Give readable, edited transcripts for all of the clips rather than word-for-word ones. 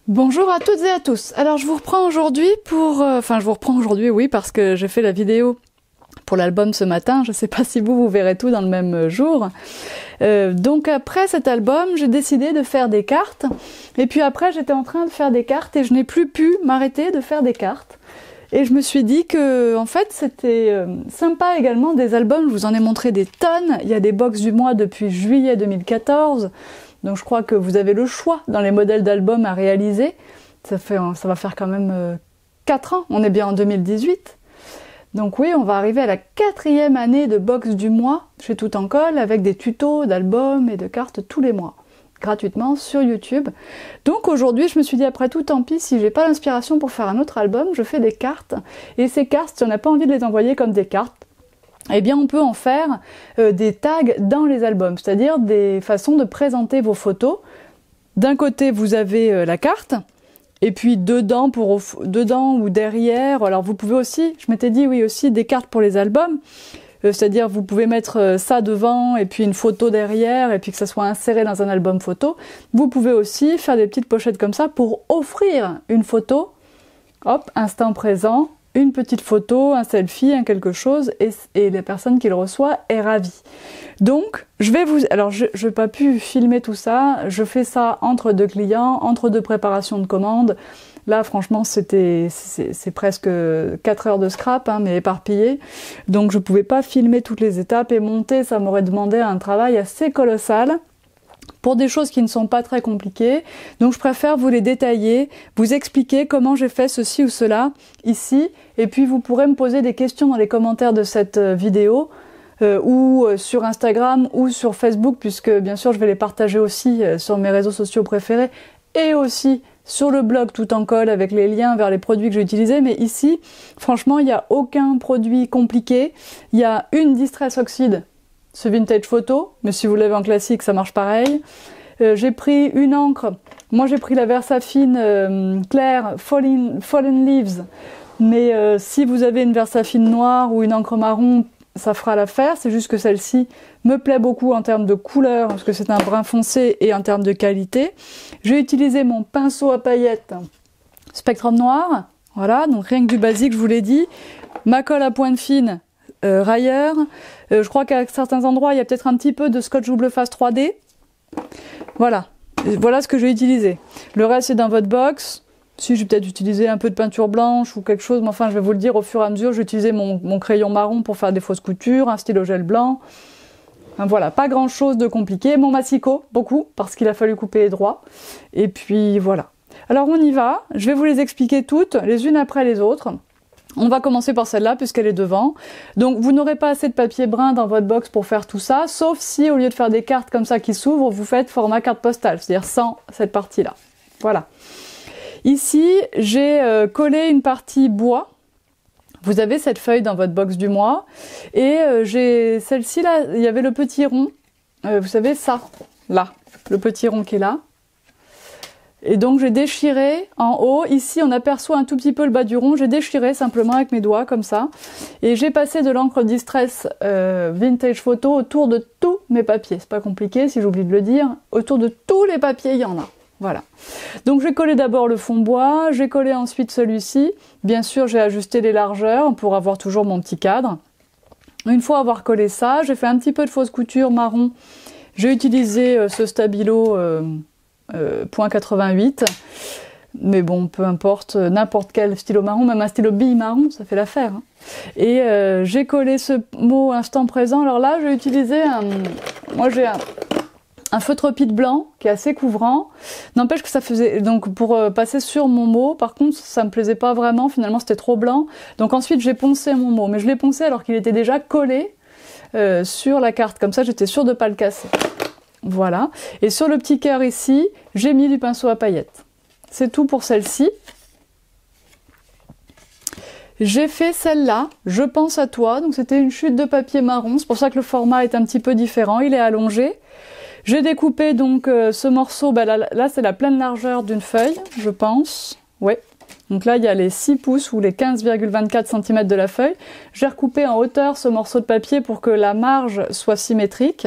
Bonjour à toutes et à tous. Alors je vous reprends aujourd'hui oui, parce que j'ai fait la vidéo pour l'album ce matin. Je ne sais pas si vous verrez tout dans le même jour. Donc après cet album, j'ai décidé de faire des cartes. Et puis après, j'étais en train de faire des cartes et je n'ai plus pu m'arrêter de faire des cartes. Et je me suis dit que, en fait, c'était sympa également des albums. Je vous en ai montré des tonnes. Il y a des box du mois depuis juillet 2014. Donc je crois que vous avez le choix dans les modèles d'albums à réaliser. Ça va faire quand même 4 ans. On est bien en 2018. Donc oui, on va arriver à la 4e année de box du mois chez Tout en Colle avec des tutos d'albums et de cartes tous les mois, gratuitement sur YouTube. Donc aujourd'hui, je me suis dit après tout, tant pis, si j'ai pas l'inspiration pour faire un autre album, je fais des cartes. Et ces cartes, si on n'a pas envie de les envoyer comme des cartes, eh bien on peut en faire des tags dans les albums, c'est-à-dire des façons de présenter vos photos. D'un côté, vous avez la carte, et puis dedans ou derrière, alors vous pouvez aussi, je m'étais dit oui aussi, des cartes pour les albums, c'est-à-dire vous pouvez mettre ça devant et puis une photo derrière et puis que ça soit inséré dans un album photo. Vous pouvez aussi faire des petites pochettes comme ça pour offrir une photo, hop, instant présent, une petite photo, un selfie, un quelque chose, et la personne qui le reçoit est ravie. Donc, alors je n'ai pas pu filmer tout ça, je fais ça entre deux clients, entre deux préparations de commandes. Là, franchement, c'est presque 4 heures de scrap, hein, mais éparpillé. Donc, je ne pouvais pas filmer toutes les étapes et monter, ça m'aurait demandé un travail assez colossal pour des choses qui ne sont pas très compliquées. Donc, je préfère vous les détailler, vous expliquer comment j'ai fait ceci ou cela ici. Et puis, vous pourrez me poser des questions dans les commentaires de cette vidéo ou sur Instagram ou sur Facebook, puisque, bien sûr, je vais les partager aussi sur mes réseaux sociaux préférés et aussi sur le blog Tout en Colle avec les liens vers les produits que j'ai utilisés. Mais ici, franchement, il n'y a aucun produit compliqué. Il y a une Distress Oxide, ce vintage photo, mais si vous l'avez en classique, ça marche pareil. J'ai pris une encre, moi j'ai pris la Versafine claire Fallen Leaves, mais si vous avez une Versafine noire ou une encre marron, ça fera l'affaire. C'est juste que celle-ci me plaît beaucoup en termes de couleur, parce que c'est un brun foncé, et en termes de qualité. J'ai utilisé mon pinceau à paillettes Spectrum Noir, voilà, donc rien que du basique, je vous l'ai dit. Ma colle à pointe fine, Rayer. Je crois qu'à certains endroits, il y a peut-être un petit peu de scotch double face 3D. Voilà. Voilà ce que j'ai utilisé. Le reste est dans votre box. Si j'ai peut-être utilisé un peu de peinture blanche ou quelque chose, mais enfin je vais vous le dire au fur et à mesure. J'ai utilisé mon crayon marron pour faire des fausses coutures, un stylo gel blanc. Enfin, voilà, pas grand chose de compliqué. Mon massicot, beaucoup, parce qu'il a fallu couper les droits. Et puis voilà. Alors on y va. Je vais vous les expliquer toutes, les unes après les autres. On va commencer par celle-là puisqu'elle est devant. Donc vous n'aurez pas assez de papier brun dans votre box pour faire tout ça, sauf si au lieu de faire des cartes comme ça qui s'ouvrent, vous faites format carte postale, c'est-à-dire sans cette partie-là. Voilà. Ici, j'ai collé une partie bois. Vous avez cette feuille dans votre box du mois. Et j'ai celle-ci là, il y avait le petit rond. Vous savez ça, là, le petit rond qui est là. Et donc j'ai déchiré en haut, ici on aperçoit un tout petit peu le bas du rond, j'ai déchiré simplement avec mes doigts comme ça. Et j'ai passé de l'encre Distress Vintage Photo autour de tous mes papiers. C'est pas compliqué si j'oublie de le dire, autour de tous les papiers il y en a. Voilà. Donc j'ai collé d'abord le fond bois, j'ai collé ensuite celui-ci. Bien sûr j'ai ajusté les largeurs pour avoir toujours mon petit cadre. Une fois avoir collé ça, j'ai fait un petit peu de fausse couture marron. J'ai utilisé ce stabilo .88, mais bon, peu importe, n'importe quel stylo marron, même un stylo bille marron, ça fait l'affaire. Hein. Et j'ai collé ce mot instant présent. Alors là, j'ai utilisé moi j'ai un feutre pite blanc qui est assez couvrant. N'empêche que ça faisait, donc pour passer sur mon mot, par contre, ça me plaisait pas vraiment. Finalement, c'était trop blanc. Donc ensuite, j'ai poncé mon mot, mais je l'ai poncé alors qu'il était déjà collé sur la carte. Comme ça, j'étais sûre de pas le casser. Voilà. Et sur le petit cœur ici, j'ai mis du pinceau à paillettes. C'est tout pour celle-ci. J'ai fait celle-là, Je pense à toi. Donc c'était une chute de papier marron. C'est pour ça que le format est un petit peu différent. Il est allongé. J'ai découpé donc ce morceau. Ben là c'est la pleine largeur d'une feuille, je pense. Ouais. Donc là, il y a les 6 pouces ou les 15,24 cm de la feuille. J'ai recoupé en hauteur ce morceau de papier pour que la marge soit symétrique.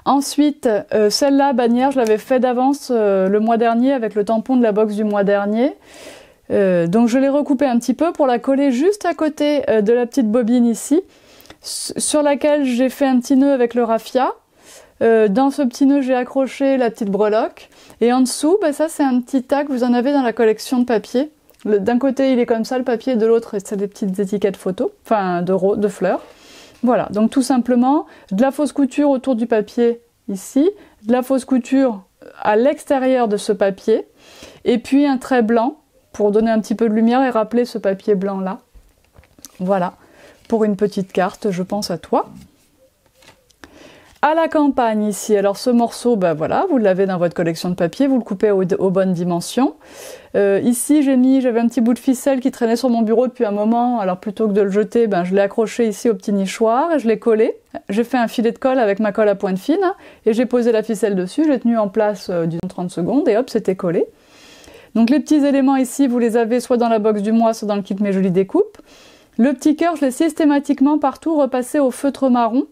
Ensuite, celle-là, bannière, je l'avais fait d'avance le mois dernier avec le tampon de la box du mois dernier. Donc je l'ai recoupée un petit peu pour la coller juste à côté de la petite bobine ici, sur laquelle j'ai fait un petit nœud avec le raffia. Dans ce petit nœud, j'ai accroché la petite breloque. Et en dessous, bah, ça c'est un petit tac, vous en avez dans la collection de papier. D'un côté, il est comme ça, le papier, de l'autre, c'est des petites étiquettes photos, enfin de fleurs. Voilà, donc tout simplement, de la fausse couture autour du papier ici, de la fausse couture à l'extérieur de ce papier, et puis un trait blanc pour donner un petit peu de lumière et rappeler ce papier blanc là. Voilà, pour une petite carte, je pense à toi. À la campagne ici, alors ce morceau, ben voilà, vous l'avez dans votre collection de papier, vous le coupez aux bonnes dimensions. Ici j'avais un petit bout de ficelle qui traînait sur mon bureau depuis un moment, alors plutôt que de le jeter, ben, je l'ai accroché ici au petit nichoir et je l'ai collé. J'ai fait un filet de colle avec ma colle à pointe fine et j'ai posé la ficelle dessus, j'ai tenu en place disons 30 secondes et hop, c'était collé. Donc les petits éléments ici, vous les avez soit dans la box du mois, soit dans le kit Mes Jolies Découpes. Le petit cœur, je l'ai systématiquement partout repassé au feutre marron.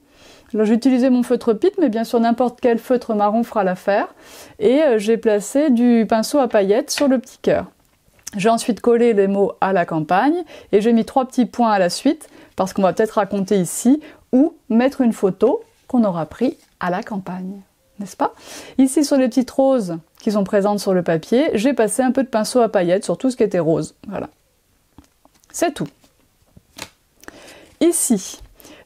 Alors j'ai utilisé mon feutre Pitt, mais bien sûr n'importe quel feutre marron fera l'affaire. Et j'ai placé du pinceau à paillettes sur le petit cœur. J'ai ensuite collé les mots à la campagne et j'ai mis 3 petits points à la suite, parce qu'on va peut-être raconter ici, ou mettre une photo qu'on aura pris à la campagne. N'est-ce pas? Ici sur les petites roses qui sont présentes sur le papier, j'ai passé un peu de pinceau à paillettes sur tout ce qui était rose. Voilà. C'est tout. Ici,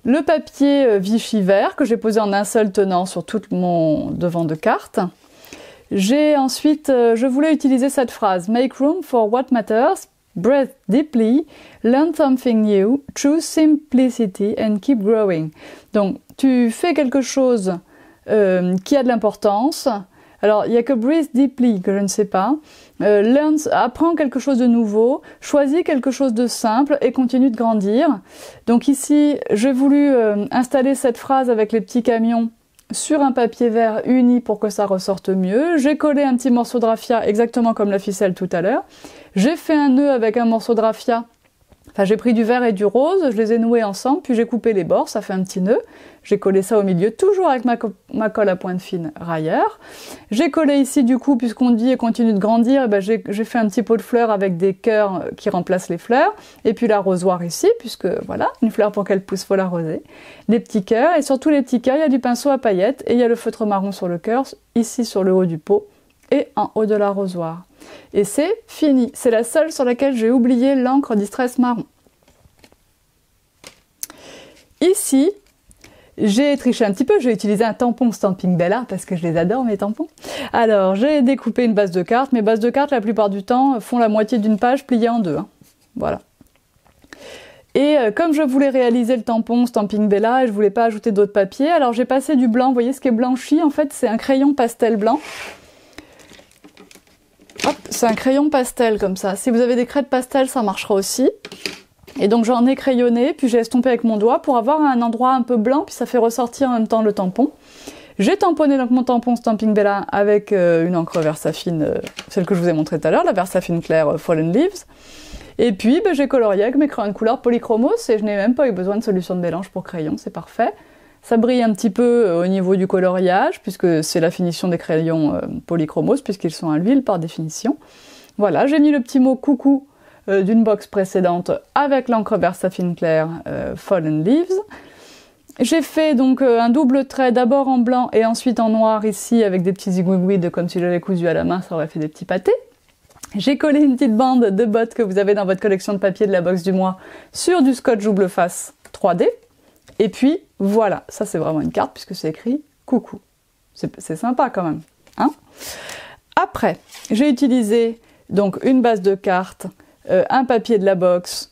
le papier Vichy vert que j'ai posé en un seul tenant sur tout mon devant de carte. J'ai ensuite, je voulais utiliser cette phrase « Make room for what matters, breathe deeply, learn something new, choose simplicity and keep growing ». Donc, tu fais quelque chose qui a de l'importance. Alors, il n'y a que breathe deeply que je ne sais pas. Apprends quelque chose de nouveau, choisis quelque chose de simple et continue de grandir. Donc ici, j'ai voulu installer cette phrase avec les petits camions sur un papier vert uni pour que ça ressorte mieux. J'ai collé un petit morceau de raffia exactement comme la ficelle tout à l'heure. J'ai fait un nœud avec un morceau de raffia. Enfin, j'ai pris du vert et du rose, je les ai noués ensemble, puis j'ai coupé les bords, ça fait un petit nœud. J'ai collé ça au milieu, toujours avec ma colle à pointe fine railleur. J'ai collé ici, du coup, puisqu'on dit et continue de grandir, et ben j'ai fait un petit pot de fleurs avec des cœurs qui remplacent les fleurs. Et puis l'arrosoir ici, puisque voilà, une fleur pour qu'elle pousse, faut l'arroser. Des petits cœurs, et sur tous les petits cœurs, il y a du pinceau à paillettes, et il y a le feutre marron sur le cœur, ici sur le haut du pot, et en haut de l'arrosoir. Et c'est fini. C'est la seule sur laquelle j'ai oublié l'encre Distress marron. Ici, j'ai triché un petit peu, j'ai utilisé un tampon Stampin' Bella parce que je les adore mes tampons. Alors, j'ai découpé une base de cartes. Mes bases de cartes, la plupart du temps, font la moitié d'une page pliée en deux. Hein. Voilà. Et comme je voulais réaliser le tampon Stampin' Bella, et je voulais pas ajouter d'autres papiers, alors j'ai passé du blanc. Vous voyez ce qui est blanchi, en fait, c'est un crayon pastel blanc. Hop, c'est un crayon pastel comme ça. Si vous avez des craies de pastel, ça marchera aussi. Et donc j'en ai crayonné, puis j'ai estompé avec mon doigt pour avoir un endroit un peu blanc, puis ça fait ressortir en même temps le tampon. J'ai tamponné donc mon tampon Stampin' Bella avec une encre Versafine, celle que je vous ai montrée tout à l'heure, la Versafine claire Fallen Leaves. Et puis j'ai colorié avec mes crayons de couleur polychromos et je n'ai même pas eu besoin de solution de mélange pour crayon, c'est parfait. Ça brille un petit peu au niveau du coloriage, puisque c'est la finition des crayons polychromos, puisqu'ils sont à l'huile par définition. Voilà, j'ai mis le petit mot coucou d'une box précédente avec l'encre Versafine claire Fallen Leaves. J'ai fait donc un double trait d'abord en blanc et ensuite en noir ici avec des petits zigouigouides comme si je l'avais cousu à la main, ça aurait fait des petits pâtés. J'ai collé une petite bande de bottes que vous avez dans votre collection de papier de la box du mois sur du scotch double face 3D. Et puis voilà, ça c'est vraiment une carte puisque c'est écrit coucou. C'est sympa quand même. Hein? Après, j'ai utilisé donc une base de cartes, un papier de la box.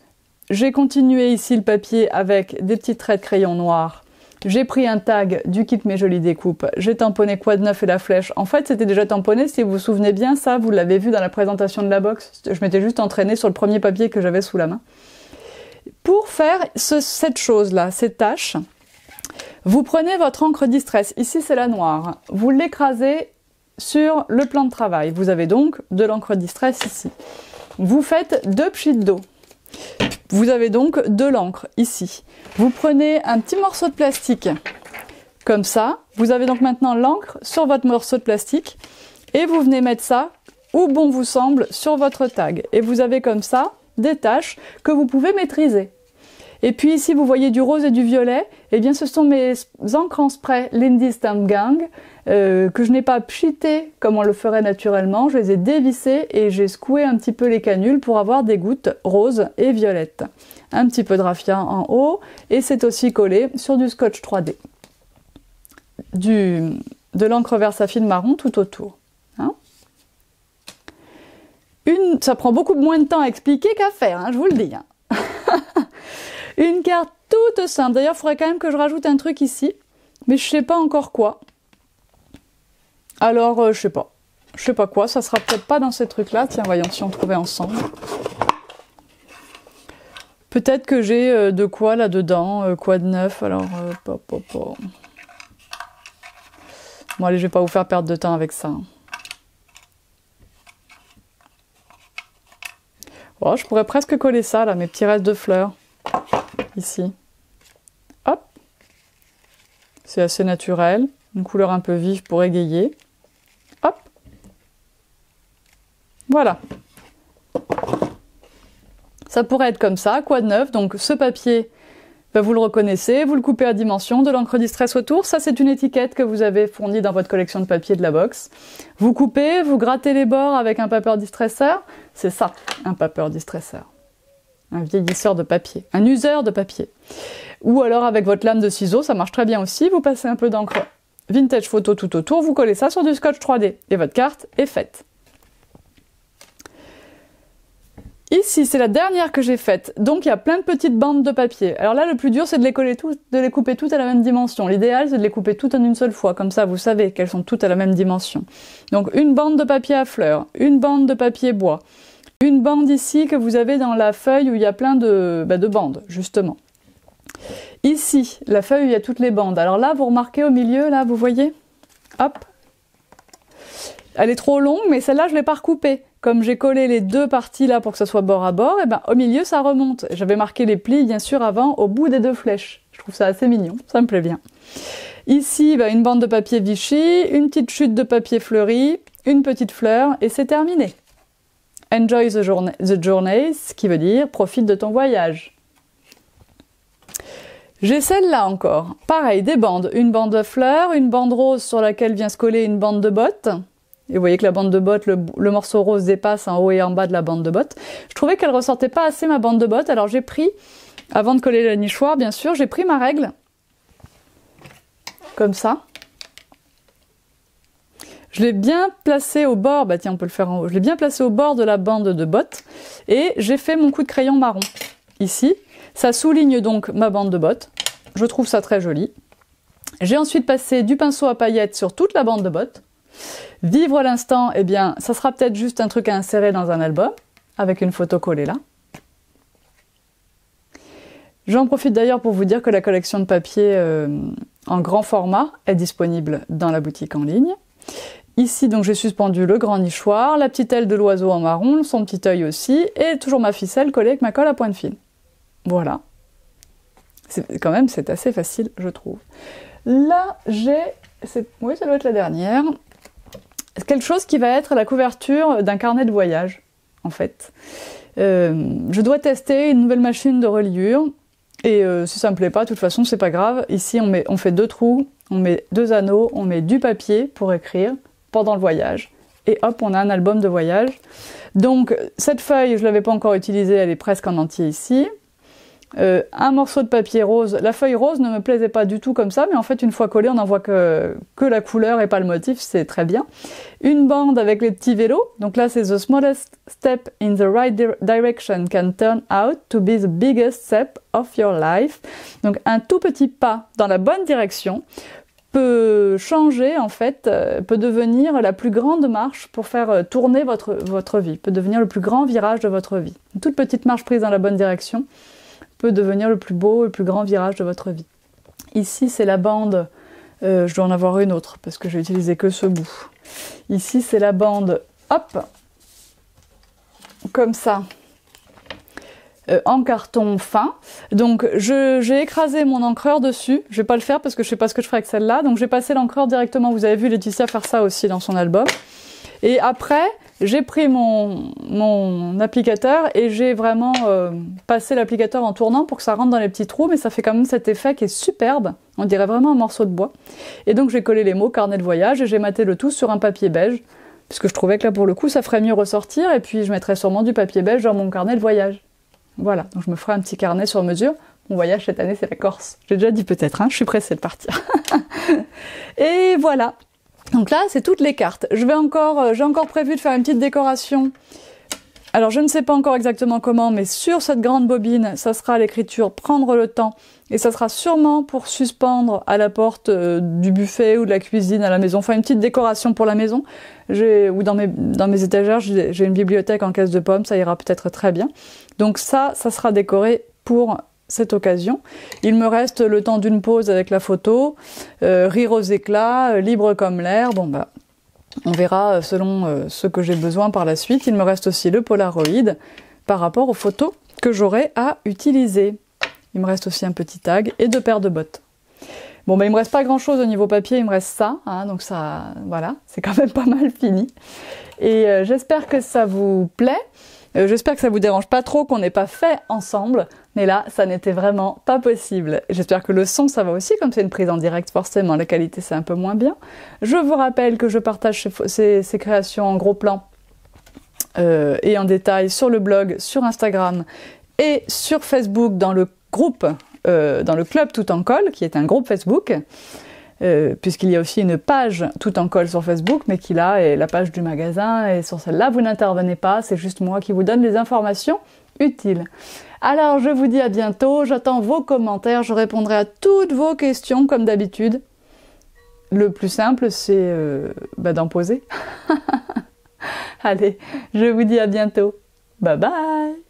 J'ai continué ici le papier avec des petits traits de crayon noir. J'ai pris un tag du kit Mes Jolies Découpes. J'ai tamponné Quad 9 et la flèche. En fait, c'était déjà tamponné. Si vous vous souvenez bien, ça, vous l'avez vu dans la présentation de la box. Je m'étais juste entraînée sur le premier papier que j'avais sous la main. Pour faire cette chose-là, cette tâche, vous prenez votre encre Distress. Ici, c'est la noire. Vous l'écrasez sur le plan de travail. Vous avez donc de l'encre Distress ici. Vous faites 2 pchits d'eau. Vous avez donc de l'encre ici. Vous prenez un petit morceau de plastique comme ça. Vous avez donc maintenant l'encre sur votre morceau de plastique et vous venez mettre ça où bon vous semble sur votre tag. Et vous avez comme ça des taches que vous pouvez maîtriser. Et puis ici vous voyez du rose et du violet, eh bien ce sont mes encres en spray Lindy Stamp Gang que je n'ai pas pchité comme on le ferait naturellement, je les ai dévissées et j'ai secoué un petit peu les canules pour avoir des gouttes roses et violettes. Un petit peu de raffia en haut et c'est aussi collé sur du scotch 3D. De l'encre Versafilm marron tout autour. Hein, ça prend beaucoup moins de temps à expliquer qu'à faire, hein, je vous le dis. Hein. Une carte toute simple. D'ailleurs, il faudrait quand même que je rajoute un truc ici, mais je sais pas encore quoi. Alors, je sais pas. Je sais pas quoi. Ça sera peut-être pas dans ces trucs-là. Tiens, voyons si on trouvait ensemble. Peut-être que j'ai de quoi là-dedans. Quoi de neuf? Alors, Bon, allez, je vais pas vous faire perdre de temps avec ça. Oh, je pourrais presque coller ça, là, mes petits restes de fleurs. Ici. Hop. C'est assez naturel. Une couleur un peu vive pour égayer. Hop. Voilà. Ça pourrait être comme ça, quoi de neuf. Donc ce papier, ben, vous le reconnaissez, vous le coupez à dimension, de l'encre Distress autour. Ça, c'est une étiquette que vous avez fournie dans votre collection de papier de la box. Vous coupez, vous grattez les bords avec un paper distresseur. C'est ça, un paper distresseur. Un vieillisseur de papier, un useur de papier. Ou alors avec votre lame de ciseaux, ça marche très bien aussi. Vous passez un peu d'encre vintage photo tout autour, vous collez ça sur du scotch 3D. Et votre carte est faite. Ici, c'est la dernière que j'ai faite. Donc, il y a plein de petites bandes de papier. Alors là, le plus dur, c'est de les couper toutes à la même dimension. L'idéal, c'est de les couper toutes en une seule fois. Comme ça, vous savez qu'elles sont toutes à la même dimension. Donc, une bande de papier à fleurs, une bande de papier bois, une bande ici que vous avez dans la feuille où il y a plein de bandes, justement. Ici, la feuille où il y a toutes les bandes. Alors là, vous remarquez au milieu, là, vous voyez? Hop. Elle est trop longue, mais celle-là, je ne l'ai pas recoupée. Comme j'ai collé les deux parties là pour que ça soit bord à bord, et ben au milieu, ça remonte. J'avais marqué les plis, bien sûr, avant, au bout des deux flèches. Je trouve ça assez mignon, ça me plaît bien. Ici, ben, une bande de papier Vichy, une petite chute de papier fleuri, une petite fleur, et c'est terminé. Enjoy the journey, ce qui veut dire profite de ton voyage. J'ai celle-là encore. Pareil, des bandes. Une bande de fleurs, une bande rose sur laquelle vient se coller une bande de bottes. Et vous voyez que la bande de bottes, le morceau rose dépasse en haut et en bas de la bande de bottes. Je trouvais qu'elle ressortait pas assez ma bande de bottes, alors j'ai pris, avant de coller la nichoir, bien sûr, j'ai pris ma règle. Comme ça. Je l'ai bien placé au bord, bah tiens, on peut le faire en haut. Je l'ai bien placé au bord de la bande de bottes et j'ai fait mon coup de crayon marron. Ici, ça souligne donc ma bande de bottes. Je trouve ça très joli. J'ai ensuite passé du pinceau à paillettes sur toute la bande de bottes. Vivre l'instant, eh bien, ça sera peut-être juste un truc à insérer dans un album, avec une photo collée là. J'en profite d'ailleurs pour vous dire que la collection de papier en grand format est disponible dans la boutique en ligne. Ici, donc, j'ai suspendu le grand nichoir, la petite aile de l'oiseau en marron, son petit œil aussi, et toujours ma ficelle collée avec ma colle à pointe fine. Voilà. Quand même, c'est assez facile, je trouve. Là, oui, ça doit être la dernière. Quelque chose qui va être la couverture d'un carnet de voyage, en fait. Je dois tester une nouvelle machine de reliure, et si ça me plaît pas, de toute façon, c'est pas grave. Ici, on fait 2 trous, on met 2 anneaux, on met du papier pour écrire pendant le voyage. Et hop, on a un album de voyage. Donc, cette feuille, je l'avais pas encore utilisée, elle est presque en entier ici. Un morceau de papier rose. La feuille rose ne me plaisait pas du tout comme ça, mais en fait, une fois collée, on n'en voit que la couleur et pas le motif, c'est très bien. Une bande avec les petits vélos. Donc là, c'est The smallest step in the right direction can turn out to be the biggest step of your life. Donc, un tout petit pas dans la bonne direction peut changer, en fait, peut devenir la plus grande marche pour faire tourner votre vie, peut devenir le plus grand virage de votre vie. Une toute petite marche prise dans la bonne direction peut devenir le plus beau, le plus grand virage de votre vie. Ici, c'est la bande, je dois en avoir une autre, parce que j'ai utilisé que ce bout. Ici, c'est la bande, hop, comme ça, en carton fin. Donc j'ai écrasé mon encreur dessus. Je vais pas le faire parce que je sais pas ce que je ferai avec celle-là. Donc j'ai passé l'encreur directement. Vous avez vu Laetitia faire ça aussi dans son album. Et après, j'ai pris mon applicateur et j'ai vraiment passé l'applicateur en tournant pour que ça rentre dans les petits trous, mais ça fait quand même cet effet qui est superbe. On dirait vraiment un morceau de bois. Et donc j'ai collé les mots carnet de voyage et j'ai maté le tout sur un papier beige, puisque je trouvais que là pour le coup ça ferait mieux ressortir, et puis je mettrais sûrement du papier beige dans mon carnet de voyage. Voilà, donc je me ferai un petit carnet sur mesure. Mon voyage cette année c'est la Corse. J'ai déjà dit peut-être, hein, je suis pressée de partir. Et voilà. Donc là, c'est toutes les cartes. J'ai encore prévu de faire une petite décoration. Alors, je ne sais pas encore exactement comment, mais sur cette grande bobine, ça sera l'écriture «Prendre le temps». Et ça sera sûrement pour suspendre à la porte du buffet ou de la cuisine à la maison. Enfin, une petite décoration pour la maison. Ou dans mes étagères, j'ai une bibliothèque en caisse de pommes, ça ira peut-être très bien. Donc ça sera décoré pour cette occasion. Il me reste le temps d'une pause avec la photo, rire aux éclats, libre comme l'air. Bon bah, on verra selon ce que j'ai besoin par la suite. Il me reste aussi le Polaroid par rapport aux photos que j'aurai à utiliser. Il me reste aussi un petit tag et 2 paires de bottes. Bon bah il me reste pas grand chose au niveau papier, il me reste ça, hein, donc ça, voilà, c'est quand même pas mal fini. Et j'espère que ça vous plaît. J'espère que ça vous dérange pas trop qu'on n'ait pas fait ensemble, mais là, ça n'était vraiment pas possible. J'espère que le son, ça va aussi, comme c'est une prise en direct, forcément, la qualité, c'est un peu moins bien. Je vous rappelle que je partage ces créations en gros plan et en détail sur le blog, sur Instagram et sur Facebook dans le groupe, dans le club Tout en Colle, qui est un groupe Facebook. Puisqu'il y a aussi une page Tout en Colle sur Facebook, mais qui là est la page du magasin, et sur celle-là vous n'intervenez pas, c'est juste moi qui vous donne les informations utiles. Alors je vous dis à bientôt, j'attends vos commentaires, je répondrai à toutes vos questions comme d'habitude. Le plus simple c'est d'en poser. Allez, je vous dis à bientôt, bye bye.